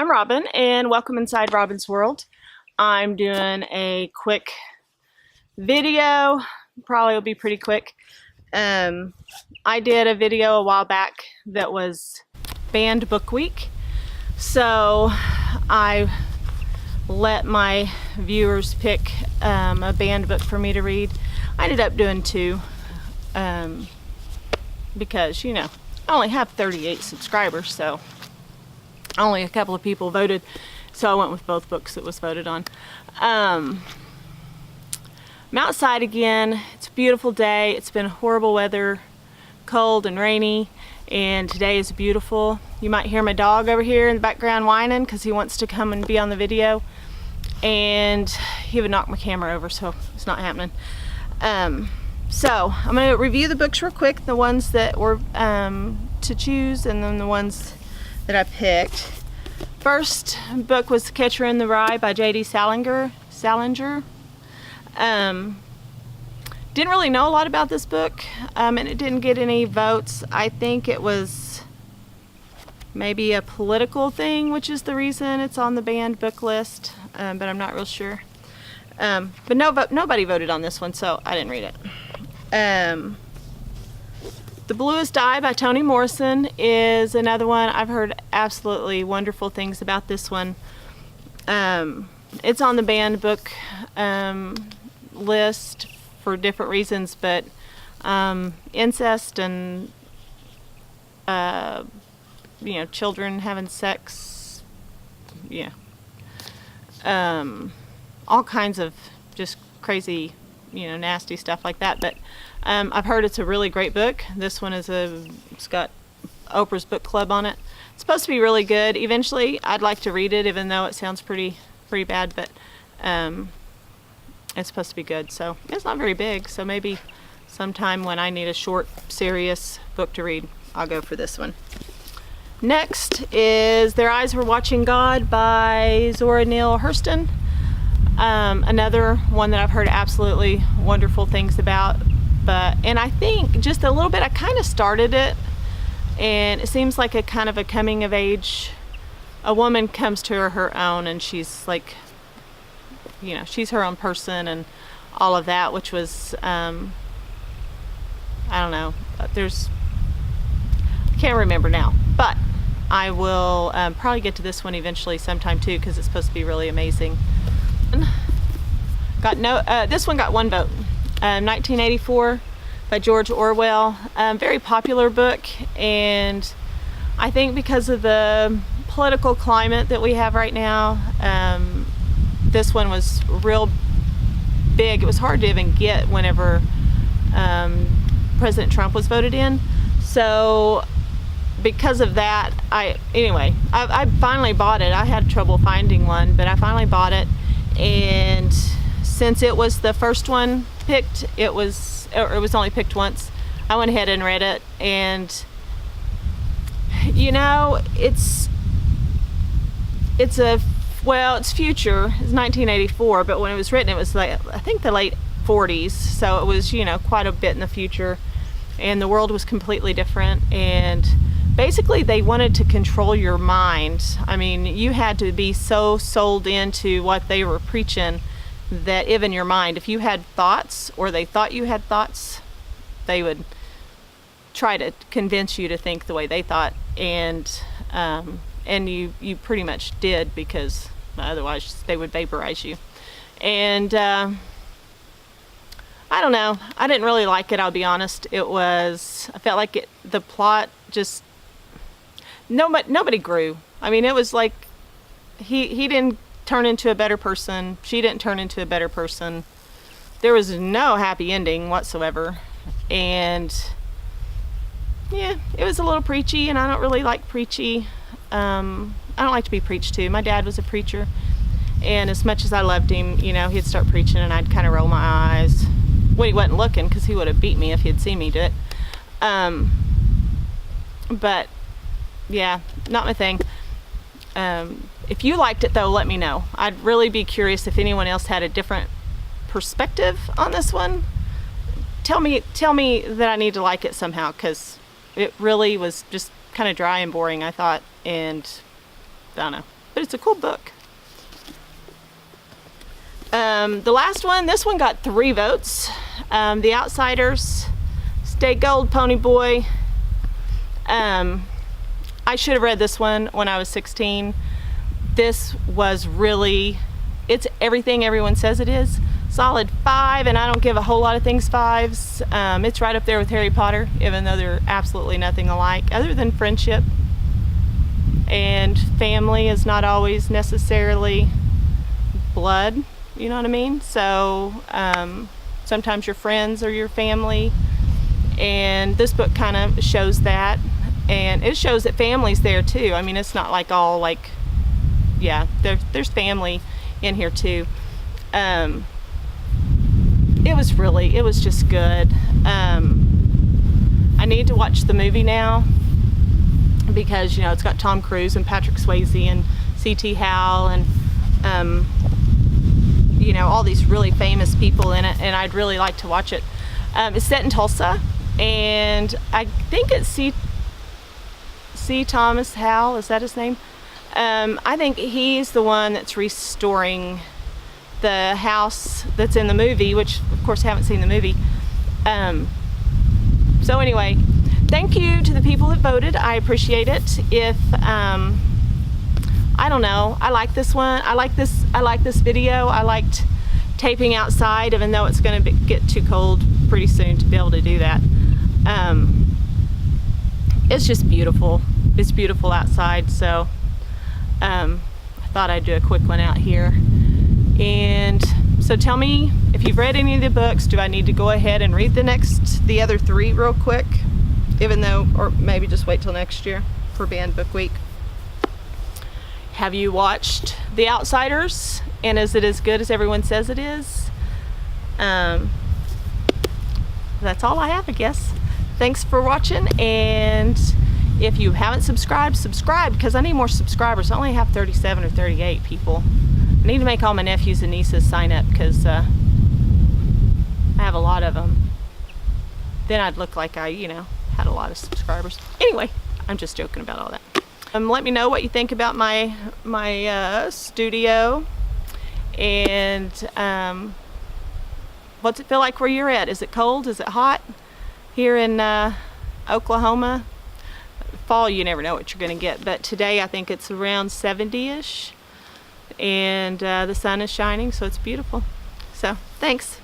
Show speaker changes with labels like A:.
A: I'm Robin, and welcome inside Robin's World. I'm doing a quick video, probably will be pretty quick. I did a video a while back that was Banned Book Week, so I let my viewers pick a banned book for me to read. I ended up doing two because, you know, I only have 38 subscribers, so only a couple of people voted, so I went with both books that was voted on. I'm outside again. It's a beautiful day. It's been horrible weather, cold and rainy, and today is beautiful. You might hear my dog over here in the background whining because he wants to come and be on the video, and he would knock my camera over, so it's not happening. So I'm going to review the books real quick, the ones that were to choose, and then the ones that I picked. First book was Kitchen The Rye by J.D. Salinger. Didn't really know a lot about this book, and it didn't get any votes. I think it was maybe a political thing, which is the reason it's on the banned book list, but I'm not real sure. But nobody voted on this one, so I didn't read it. The Bluest Eye by Toni Morrison is another one. I've heard absolutely wonderful things about this one. It's on the banned book list for different reasons, but incest and you know, children having sex, yeah, all kinds of just crazy, you know, nasty stuff like that. But I've heard it's a really great book. This one is it's got Oprah's book club on it. It's supposed to be really good. Eventually, I'd like to read it, even though it sounds pretty bad, but it's supposed to be good. So it's not very big, so maybe sometime when I need a short, serious book to read, I'll go for this one. Next is Their Eyes Were Watching God by Zora Neale Hurston. Another one that I've heard absolutely wonderful things about, and I think just a little bit, I kind of started it, and it seems like a kind of a coming of age. A woman comes to her own, and she's like, you know, she's her own person and all of that, which was, I don't know, I can't remember now, but I will probably get to this one eventually sometime too, because it's supposed to be really amazing. This one got one vote. 1984 by George Orwell. Very popular book, and I think because of the political climate that we have right now, this one was real big. It was hard to even get whenever President Trump was voted in. So because of that, I finally bought it. I had trouble finding one, but I finally bought it, and since it was the first one picked, it was only picked once, I went ahead and read it, and you know, it's future. It's 1984, but when it was written, it was like, I think, the late 40s, so it was, you know, quite a bit in the future, and the world was completely different, and basically they wanted to control your mind. I mean, you had to be so sold into what they were preaching that even your mind, if you had thoughts or they thought you had thoughts, they would try to convince you to think the way they thought, and you pretty much did, because otherwise they would vaporize you. And I don't know, I didn't really like it, I'll be honest. I felt like the plot just, nobody grew. I mean, it was like he didn't turn into a better person, she didn't turn into a better person. There was no happy ending whatsoever, and yeah, it was a little preachy, and I don't really like preachy. I don't like to be preached to. My dad was a preacher, and as much as I loved him, you know, he'd start preaching and I'd kind of roll my eyes when he wasn't looking, because he would have beat me if he had seen me do it. But yeah, not my thing. If you liked it though, let me know. I'd really be curious if anyone else had a different perspective on this one. Tell me that I need to like it somehow, because it really was just kind of dry and boring, I thought, and I don't know. but it's a cool book. The last one, this one got 3 votes. The Outsiders, Stay Gold, Pony Boy. I should have read this one when I was 16. This was really, it's everything everyone says it is. Solid 5, and I don't give a whole lot of things 5s. It's right up there with Harry Potter, even though they're absolutely nothing alike, other than friendship. And family is not always necessarily blood, you know what I mean? So sometimes your friends are your family, and this book kind of shows that, and it shows that family's there too. I mean, it's not like all like, yeah, there's family in here too. It was just good. I need to watch the movie now because, you know, it's got Tom Cruise and Patrick Swayze and C.T. Howell and you know, all these really famous people in it, and I'd really like to watch it. It's set in Tulsa, and I think it's C. Thomas Howell, is that his name? I think he's the one that's restoring the house that's in the movie, which of course I haven't seen the movie. So anyway, thank you to the people that voted. I appreciate it. If I don't know, I like this one. I like this video. I liked taping outside, even though it's going to get too cold pretty soon to be able to do that. It's just beautiful. It's beautiful outside, so I thought I'd do a quick one out here. And so tell me if you've read any of the books. Do I need to go ahead and read the other 3 real quick, even though, or maybe just wait till next year for Banned Book Week? Have you watched The Outsiders, and is it as good as everyone says it is? That's all I have, I guess. Thanks for watching, and if you haven't subscribed, subscribe, because I need more subscribers. I only have 37 or 38 people. I need to make all my nephews and nieces sign up, because I have a lot of them. Then I'd look like I, you know, had a lot of subscribers. Anyway, I'm just joking about all that. Let me know what you think about my studio, and what's it feel like where you're at? Is it cold? Is it hot? Here in Oklahoma, fall you never know what you're going to get, but today I think it's around 70-ish, and the sun is shining, so it's beautiful. So thanks.